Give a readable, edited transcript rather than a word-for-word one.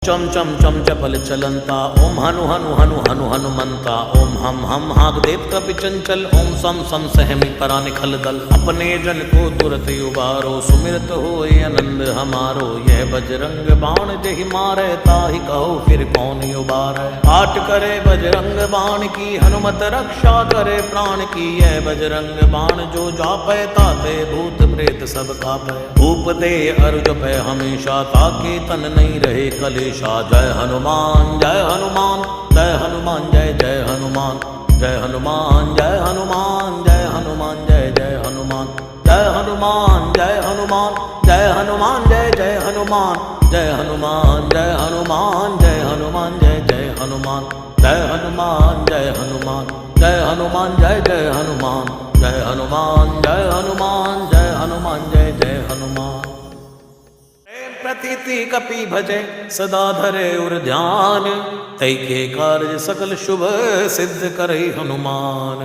चम चम चम चपल चलंता ओम हनु हनु हनु हनु हनुमंता ओम हम हाग देव कपि चंचल ओम सम सम सहमि करा निखल दल अपने जन को तुरत उबारो सुमिरत होए आनंद हमारो यह बजरंग बाण जहि मारे ताहि कहो फिर कौन उबारे पाठ करे बजरंग बाण की हनुमत रक्षा करे प्राण की यह बजरंग बाण जो जापै ताते भूत प्रेत सब कापै भूप दे अरु जपै हमेशा ताके तन नहीं रहे कलेश जय हनुमान जय हनुमान जय हनुमान जय जय हनुमान जय हनुमान जय हनुमान जय हनुमान जय जय हनुमान जय हनुमान जय हनुमान जय हनुमान जय जय हनुमान जय हनुमान जय हनुमान जय हनुमान जय जय हनुमान जय हनुमान जय हनुमान जय हनुमान जय जय हनुमान जय हनुमान जय हनुमान जय हनुमान जय जय हनुमान प्रतीति कपि भजे सदा धरे उर ध्यान तै के कार्य सकल शुभ सिद्ध करे हनुमान।